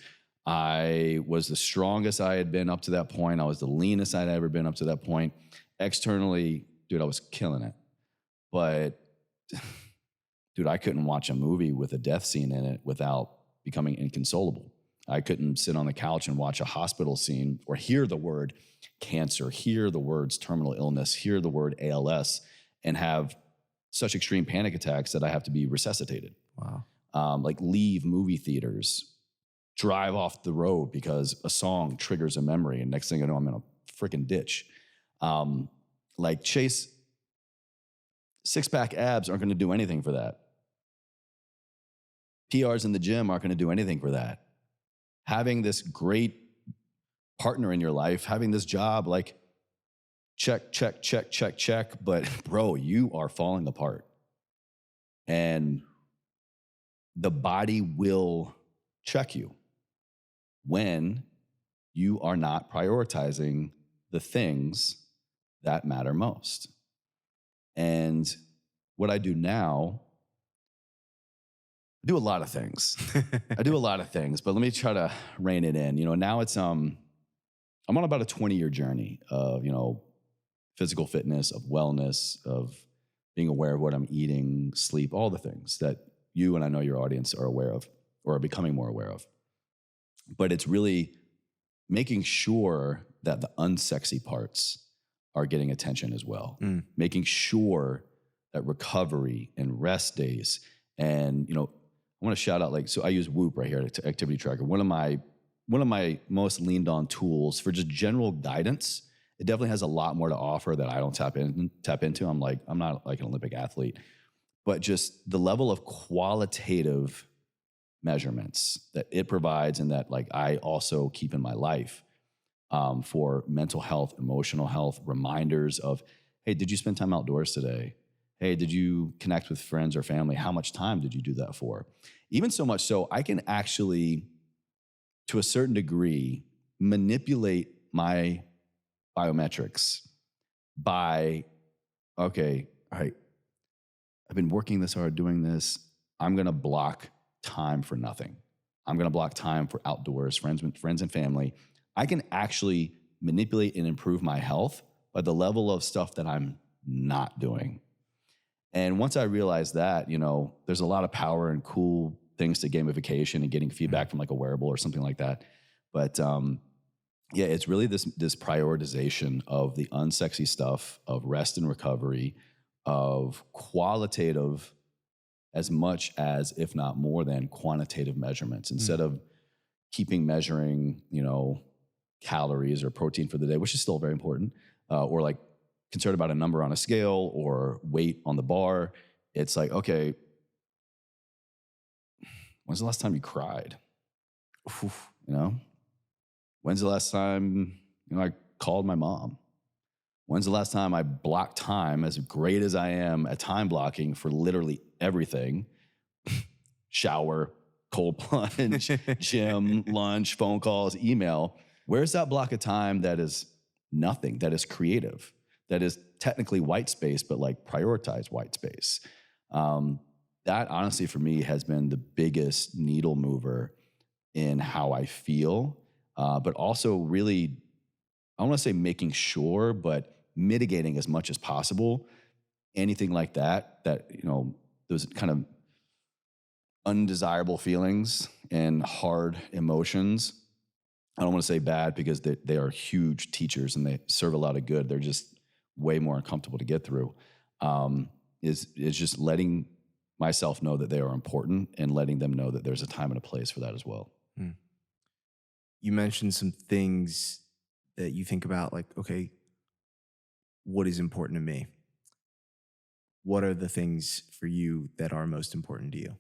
S2: I was the strongest I had been up to that point. I was the leanest I'd ever been up to that point. Externally, dude, I was killing it. But dude, I couldn't watch a movie with a death scene in it without becoming inconsolable. I couldn't sit on the couch and watch a hospital scene or hear the word cancer, hear the words terminal illness, hear the word ALS, and have such extreme panic attacks that I have to be resuscitated.
S1: Wow.
S2: Like leave movie theaters, drive off the road because a song triggers a memory, and next thing I know, I'm in a freaking ditch. Like Chase, six-pack abs aren't going to do anything for that. PRs in the gym aren't going to do anything for that. Having this great partner in your life, having this job, like check, check, check, check, check. But bro, you are falling apart. And the body will check you when you are not prioritizing the things that matter most. And what I do now, I do a lot of things. But let me try to rein it in. Now it's I'm on about a 20-year journey of, physical fitness, of wellness, of being aware of what I'm eating, sleep, all the things that you and I know your audience are aware of or are becoming more aware of. But it's really making sure that the unsexy parts are getting attention as well. Making sure that recovery and rest days, and I want to shout out, so I use Whoop right here, activity tracker. One of my most leaned on tools for just general guidance. It definitely has a lot more to offer that I don't tap into. I'm not like an Olympic athlete, but just the level of qualitative measurements that it provides, and that I also keep in my life for mental health, emotional health, reminders of, hey, did you spend time outdoors today? Hey, did you connect with friends or family? How much time did you do that for? Even so much so, I can actually, to a certain degree, manipulate my biometrics by, okay, all right, I've been working this hard doing this. I'm going to block time for nothing. I'm going to block time for outdoors, friends and family. I can actually manipulate and improve my health by the level of stuff that I'm not doing. And once I realized that, there's a lot of power and cool things to gamification and getting feedback from a wearable or something like that. But it's really this prioritization of the unsexy stuff, of rest and recovery, of qualitative as much as, if not more than, quantitative measurements. Instead of measuring, calories or protein for the day, which is still very important, or concerned about a number on a scale or weight on the bar. It's okay, when's the last time you cried? When's the last time, I called my mom? When's the last time I blocked time, as great as I am at time blocking, for literally everything? Shower, cold plunge, gym, lunch, phone calls, email. Where's that block of time that is nothing, that is creative, that is technically white space, but like prioritize white space? That honestly for me has been the biggest needle mover in how I feel, but also really, I want to say making sure, but mitigating as much as possible anything like that, those kind of undesirable feelings and hard emotions. I don't want to say bad because they are huge teachers and they serve a lot of good. They're just way more uncomfortable to get through. Is just letting myself know that they are important and letting them know that there's a time and a place for that as well.
S1: Mm. You mentioned some things that you think about, like, okay, what is important to me? What are the things for you that are most important to you?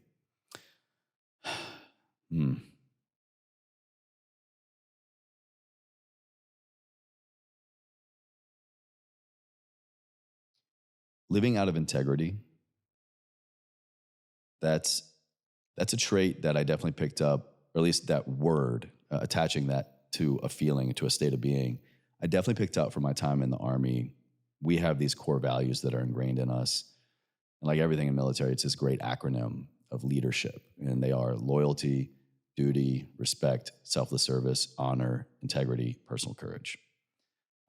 S2: Hmm. Living out of integrity. That's a trait that I definitely picked up, or at least that word, attaching that to a feeling, to a state of being. I definitely picked up from my time in the Army. We have these core values that are ingrained in us. And like everything in military, it's this great acronym of leadership. And they are loyalty, duty, respect, selfless service, honor, integrity, personal courage.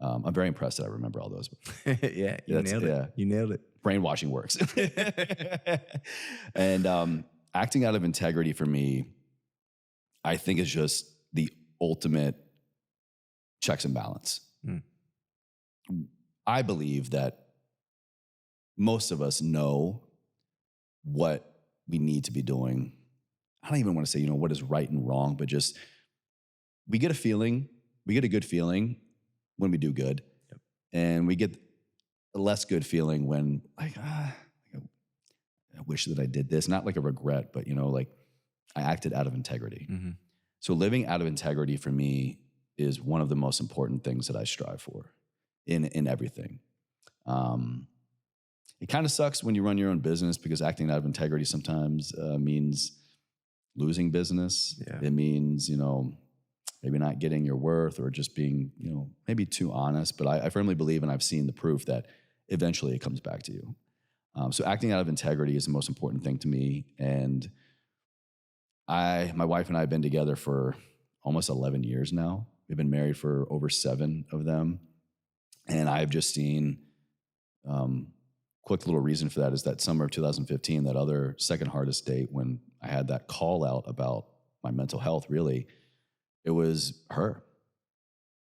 S2: I'm very impressed that I remember all those.
S1: Yeah, you nailed it.
S2: Yeah.
S1: You nailed it.
S2: Brainwashing works. And acting out of integrity for me, I think is just the ultimate checks and balance.
S1: Mm.
S2: I believe that most of us know what we need to be doing. I don't even want to say, what is right and wrong, but just we get a good feeling when we do good.
S1: Yep.
S2: And we get a less good feeling when I wish that I did this, not like a regret, but like I acted out of integrity.
S1: Mm-hmm.
S2: So living out of integrity for me is one of the most important things that I strive for in everything. It kind of sucks when you run your own business because acting out of integrity sometimes means losing business.
S1: Yeah.
S2: It means, maybe not getting your worth or just being, maybe too honest. But I firmly believe, and I've seen the proof that eventually it comes back to you. So acting out of integrity is the most important thing to me. And my wife and I have been together for almost 11 years now. We've been married for over 7 of them. And I've just seen, quick little reason for that is that summer of 2015, that other second hardest date when I had that call out about my mental health, really, it was her.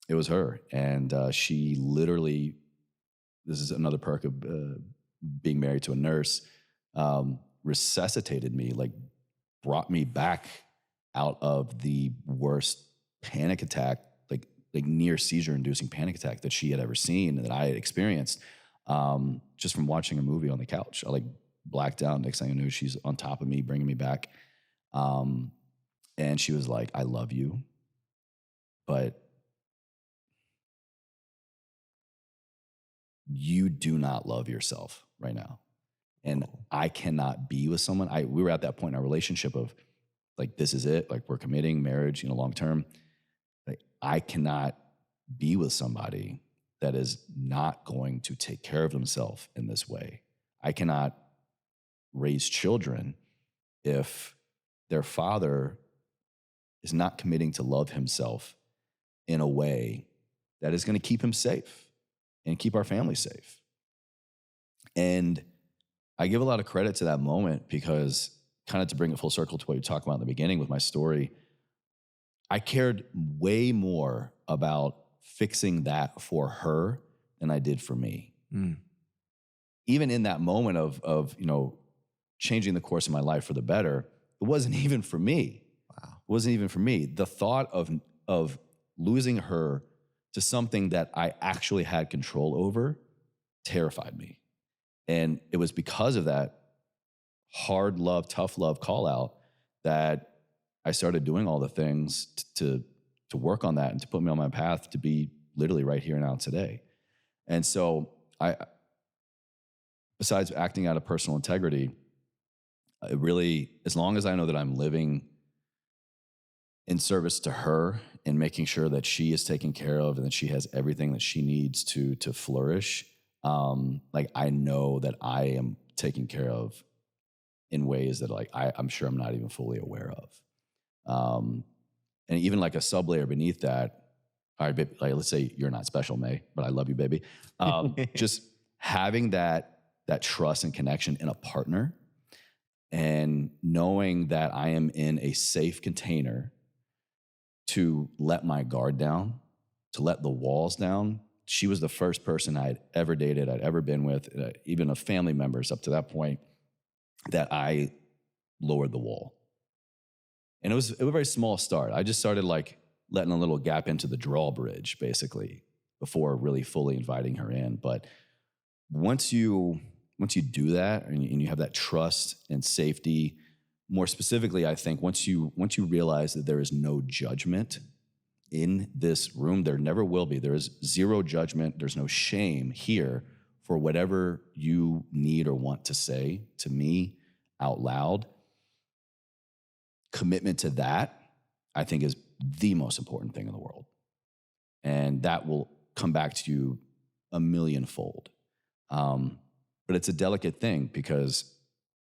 S2: It was her. And she literally, this is another perk of being married to a nurse, resuscitated me, like brought me back out of the worst panic attack, like near seizure inducing panic attack that she had ever seen and that I had experienced, just from watching a movie on the couch. I blacked out. Next thing I knew, she's on top of me, bringing me back. And she was like, I love you, but you do not love yourself right now. And I cannot be with someone. We were at that point in our relationship of like, this is it. Like we're committing marriage, long-term. Like I cannot be with somebody that is not going to take care of themselves in this way. I cannot raise children if their father is not committing to love himself in a way that is going to keep him safe and keep our family safe. And I give a lot of credit to that moment because, kind of to bring it full circle to what you talked about in the beginning with my story, I cared way more about fixing that for her than I did for me.
S1: Mm. Even
S2: in that moment of changing the course of my life for the better, it wasn't even for me.
S1: Wow.
S2: It wasn't even for me. The thought of losing her to something that I actually had control over terrified me. And it was because of that hard love, tough love call out that I started doing all the things to work on that and to put me on my path to be literally right here now today. And so besides acting out of personal integrity, it really, as long as I know that I'm living in service to her in making sure that she is taken care of and that she has everything that she needs to flourish. Like I know that I am taken care of in ways that like I'm sure I'm not even fully aware of. And even like a sublayer beneath that, all right, babe, like let's say you're not special, May, but I love you, baby. Just having that trust and connection in a partner, and knowing that I am in a safe container to let my guard down, to let the walls down. She was the first person I had ever dated, I'd ever been with, even of family members up to that point, that I lowered the wall. And it was a very small start. I just started like letting a little gap into the drawbridge, basically, before really fully inviting her in. But once you do that and you have that trust and safety, more specifically, I think once you realize that there is no judgment in this room, there never will be. There is zero judgment. There's no shame here for whatever you need or want to say to me out loud. Commitment to that, I think, is the most important thing in the world. And that will come back to you a millionfold. But it's a delicate thing because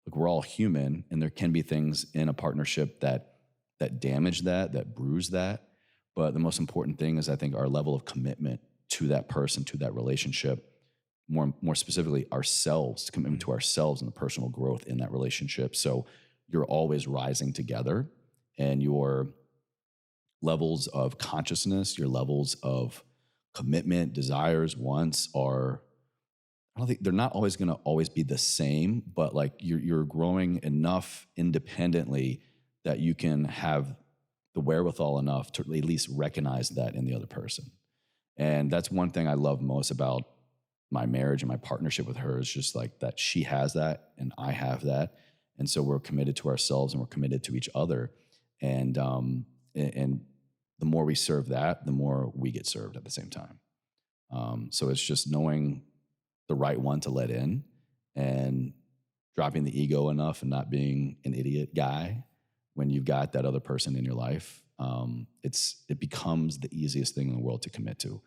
S2: look, we're all human, and there can be things in a partnership that damage that bruise that. But the most important thing is, I think, our level of commitment to that person, to that relationship, more specifically ourselves, commitment to ourselves and the personal growth in that relationship. So you're always rising together, and your levels of consciousness, your levels of commitment, desires, wants are, I don't think they're not always going to always be the same, but like you're growing enough independently that you can have the wherewithal enough to at least recognize that in the other person. And that's one thing I love most about my marriage and my partnership with her, is just like that she has that and I have that. And so we're committed to ourselves and we're committed to each other. And the more we serve that, the more we get served at the same time. So it's just knowing the right one to let in and dropping the ego enough and not being an idiot guy when you've got that other person in your life. It becomes the easiest thing in the world to commit to.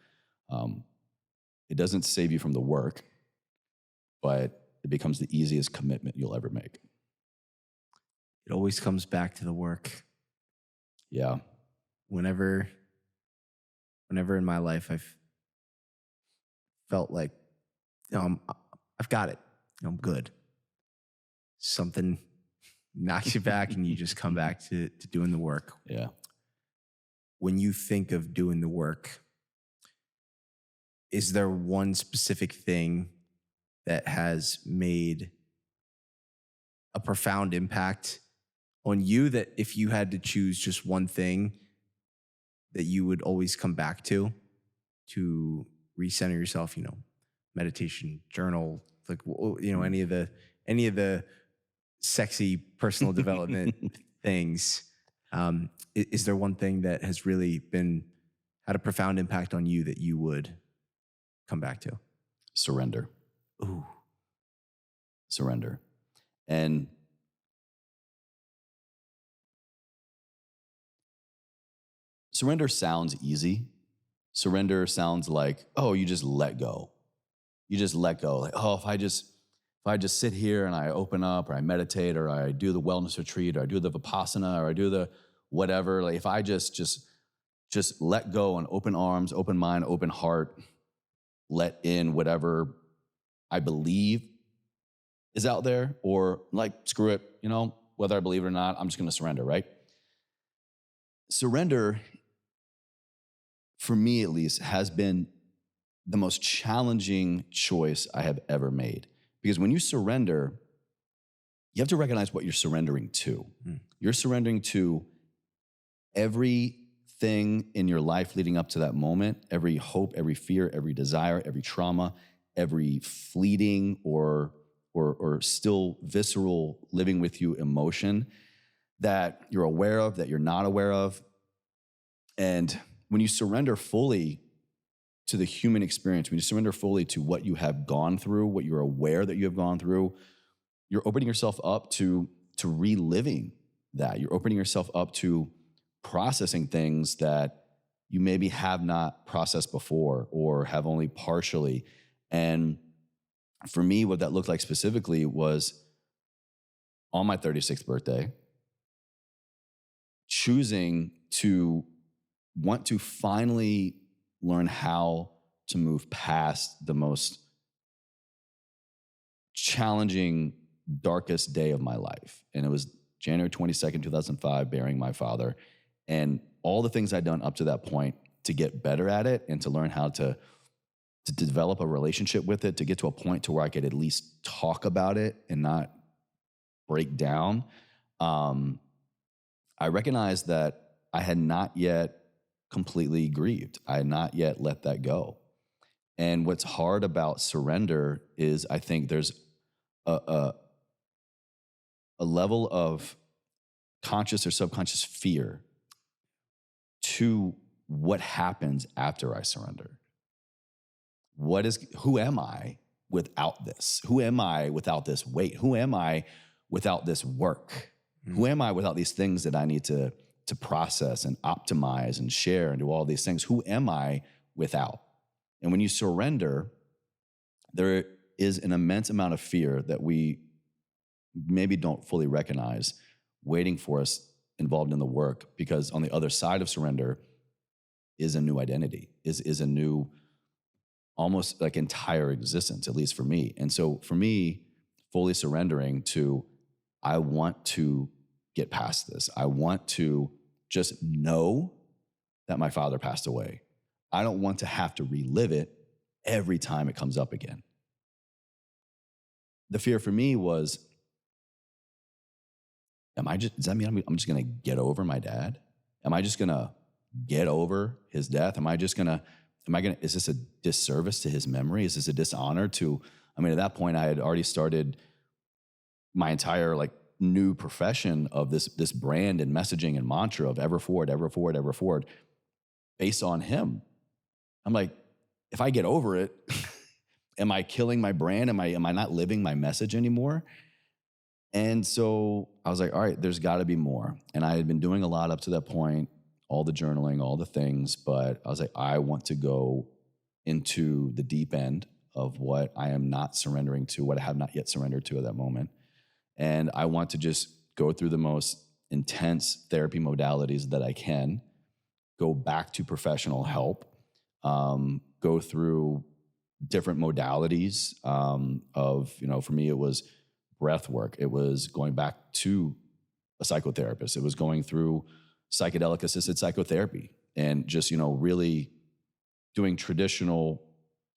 S2: It doesn't save you from the work, but it becomes the easiest commitment you'll ever make.
S1: It always comes back to the work.
S2: Yeah.
S1: Whenever in my life I've felt like, I've got it, I'm good, something knocks you back and you just come back to doing the work.
S2: Yeah.
S1: When you think of doing the work, is there one specific thing that has made a profound impact on you, that if you had to choose just one thing that you would always come back to recenter yourself, meditation, journal, like, any of the sexy personal development things? Is there one thing that has really had a profound impact on you that you would come back to?
S2: Surrender.
S1: Ooh.
S2: Surrender. And surrender sounds easy. Surrender sounds like, oh, you just let go. You just let go. Like, oh, if I just sit here and I open up, or I meditate, or I do the wellness retreat, or I do the Vipassana, or I do the whatever, like if I just let go and open arms, open mind, open heart, let in whatever I believe is out there, or like, screw it, whether I believe it or not, I'm just going to surrender, right? Surrender, for me at least, has been the most challenging choice I have ever made. Because when you surrender, you have to recognize what you're surrendering to. You're surrendering to everything in your life leading up to that moment, every hope, every fear, every desire, every trauma, every fleeting or still visceral living with you emotion that you're aware of, that you're not aware of. And when you surrender fully to the human experience, when you surrender fully to what you have gone through, what you're aware that you have gone through, you're opening yourself up to reliving that. You're opening yourself up to processing things that you maybe have not processed before or have only partially. And for me, what that looked like specifically was on my 36th birthday, choosing to want to finally learn how to move past the most challenging, darkest day of my life. And it was January 22nd, 2005, burying my father. And all the things I'd done up to that point to get better at it and to learn how to develop a relationship with it, to get to a point to where I could at least talk about it and not break down. I recognized that I had not yet completely grieved. I had not yet let that go. And what's hard about surrender is I think there's a level of conscious or subconscious fear to what happens after I surrender. Who am I without this? Who am I without this weight? Who am I without this work? Who am I without these things that I need to process and optimize and share and do all these things? Who am I without? And when you surrender, there is an immense amount of fear that we maybe don't fully recognize waiting for us involved in the work, because on the other side of surrender is a new identity, is a new, almost like entire existence, at least for me. And so for me, fully surrendering to, I want to get past this. I want to just know that my father passed away. I don't want to have to relive it every time it comes up again. The fear for me was, does that mean I'm just going to get over my dad? Am I just going to get over his death? Is this a disservice to his memory? Is this a dishonor to, at that point I had already started my entire new profession of this brand and messaging and mantra of ever forward, ever forward, ever forward, based on him. I'm like, if I get over it, am I killing my brand? Am I not living my message anymore? And so I was like, all right, there's got to be more. And I had been doing a lot up to that point, all the journaling, all the things, but I was like, I want to go into the deep end of what I am not surrendering to, what I have not yet surrendered to at that moment. And I want to just go through the most intense therapy modalities that I can, go back to professional help, go through different modalities of, for me, it was breath work. It was going back to a psychotherapist. It was going through psychedelic assisted psychotherapy and just, really doing traditional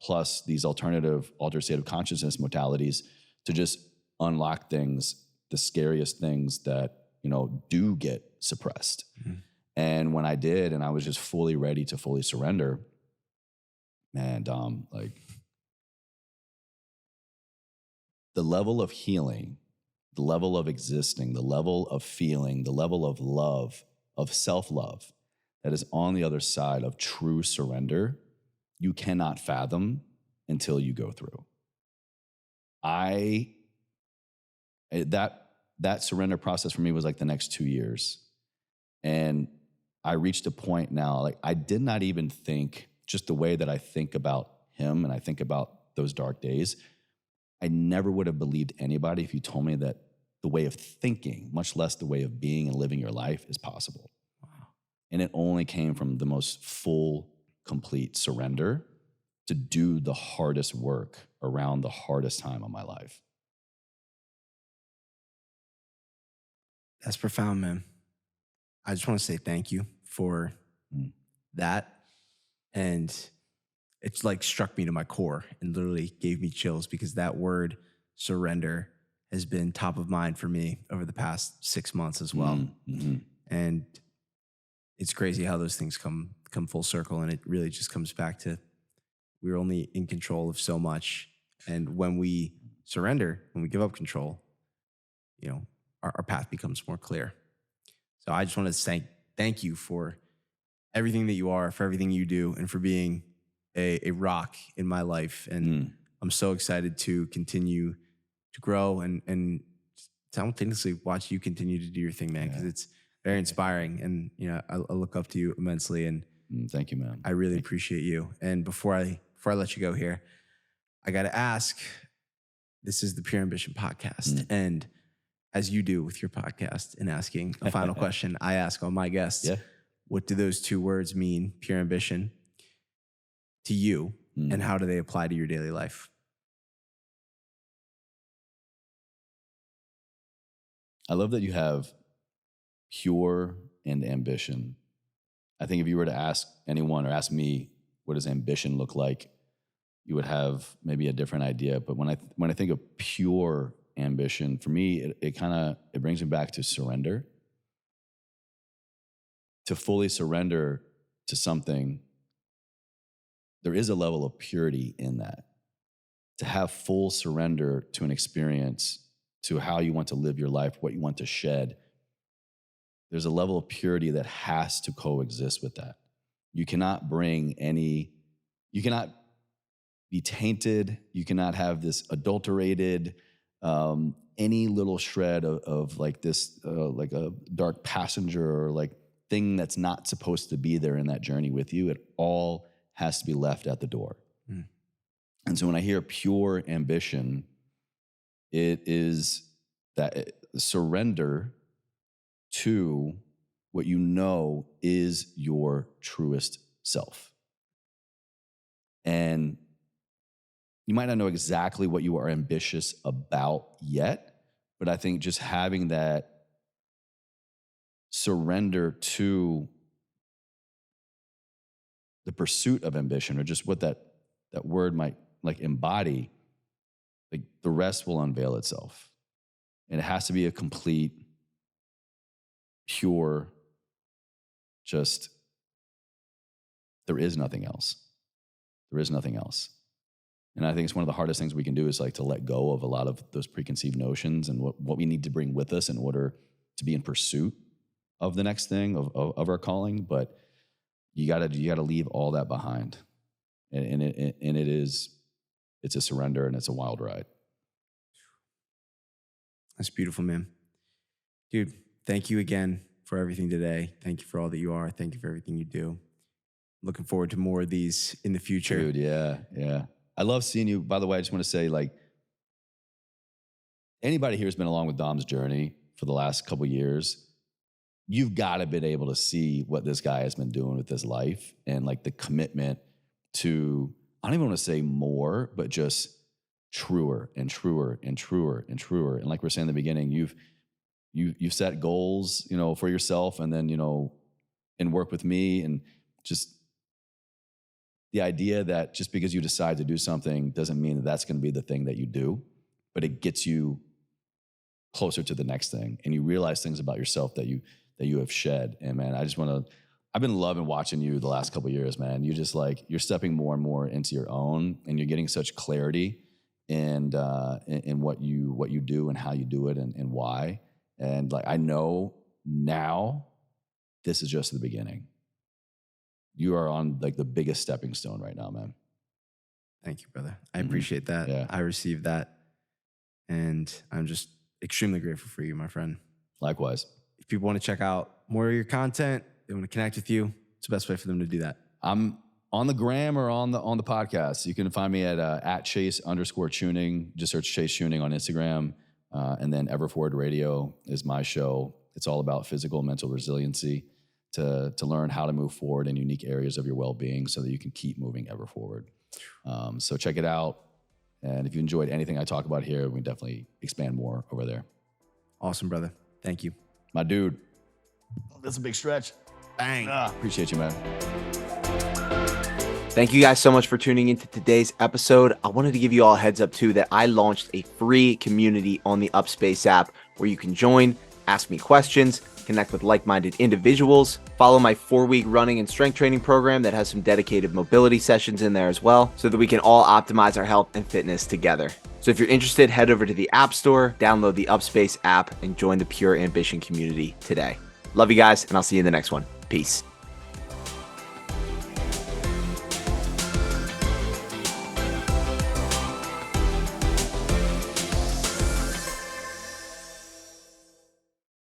S2: plus these alternative altered state of consciousness modalities to just unlock things, the scariest things that, do get suppressed. Mm-hmm. And when I did, and I was just fully ready to fully surrender, man, Dom, the level of healing, the level of existing, the level of feeling, the level of love, of self-love that is on the other side of true surrender, you cannot fathom until you go through. That surrender process for me was the next 2 years. And I reached a point now, I did not even think, just the way that I think about him and I think about those dark days, I never would have believed anybody if you told me that the way of thinking, much less the way of being and living your life, is possible. Wow. And it only came from the most full, complete surrender to do the hardest work around the hardest time of my life.
S1: That's profound, man. I just want to say thank you for that. And it's struck me to my core and literally gave me chills, because that word surrender has been top of mind for me over the past 6 months as well. Mm-hmm. And it's crazy how those things come full circle. And it really just comes back to, we're only in control of so much. And when we surrender, when we give up control, our path becomes more clear. So I just want to thank you for everything that you are, for everything you do, and for being a rock in my life. And I'm so excited to continue to grow and simultaneously watch you continue to do your thing, man, because it's very inspiring. And, I look up to you immensely. And
S2: Thank you, man.
S1: I really appreciate you. And before I let you go here, I got to ask, this is the Pure Ambition podcast. And as you do with your podcast in asking a final question, I ask all my guests,
S2: Yeah.
S1: what do those two words mean, pure ambition, to you, and how do they apply to your daily life?
S2: I love that you have pure and ambition. I think if you were to ask anyone or ask me, what does ambition look like, you would have maybe a different idea. But when I think of pure ambition, for me, it brings me back to surrender. To fully surrender to something, there is a level of purity in that. To have full surrender to an experience, to how you want to live your life, what you want to shed, there's a level of purity that has to coexist with that. You cannot be tainted. You cannot have this adulterated, any little shred of like this, like a dark passenger or like thing that's not supposed to be there in that journey with you. It all has to be left at the door. And so when I hear pure ambition, it is that surrender to what you know is your truest self. And you might not know exactly what you are ambitious about yet, but I think just having that surrender to the pursuit of ambition, or just what that word might like embody, like the rest will unveil itself. And it has to be a complete, pure, just, there is nothing else. There is nothing else. And I think it's one of the hardest things we can do is like to let go of a lot of those preconceived notions and what we need to bring with us in order to be in pursuit of the next thing, of our calling. But you gotta leave all that behind. And it's a surrender and it's a wild ride.
S1: That's beautiful, man. Dude, thank you again for everything today. Thank you for all that you are. Thank you for everything you do. Looking forward to more of these in the future.
S2: Dude, yeah. I love seeing you. By the way, I just want to say, like, anybody here who's been along with Dom's journey for the last couple of years, you've got to been able to see what this guy has been doing with his life and like the commitment to, I don't even want to say more, but just truer and truer and truer and truer. And like we're saying in the beginning, you've set goals, for yourself, and then, and work with me, and just the idea that just because you decide to do something doesn't mean that that's going to be the thing that you do, but it gets you closer to the next thing, and you realize things about yourself that you have shed. And man, I've been loving watching you the last couple of years, man. You just like, you're stepping more and more into your own, and you're getting such clarity in what you do and how you do it and why. And like, I know now this is just the beginning. You are on like the biggest stepping stone right now, man.
S1: Thank you, brother. I appreciate that.
S2: Yeah.
S1: I received that. And I'm just extremely grateful for you, my friend.
S2: Likewise.
S1: If people want to check out more of your content, they want to connect with you, it's the best way for them to do that.
S2: I'm on the gram or on the podcast. You can find me at Chase_Chewning. Just search Chase Chewning on Instagram. And then Everforward Radio is my show. It's all about physical and mental resiliency to learn how to move forward in unique areas of your well-being so that you can keep moving ever forward. So check it out. And if you enjoyed anything I talk about here, we definitely expand more over there.
S1: Awesome, brother. Thank you.
S2: My dude. That's a big stretch.
S1: Bang.
S2: Appreciate you, man.
S3: Thank you guys so much for tuning into today's episode. I wanted to give you all a heads up too that I launched a free community on the Upspace app where you can join, ask me questions, connect with like-minded individuals, follow my 4-week running and strength training program that has some dedicated mobility sessions in there as well, so that we can all optimize our health and fitness together. So if you're interested, head over to the App Store, download the Upspace app, and join the Pure Ambition community today. Love you guys, and I'll see you in the next one. Peace.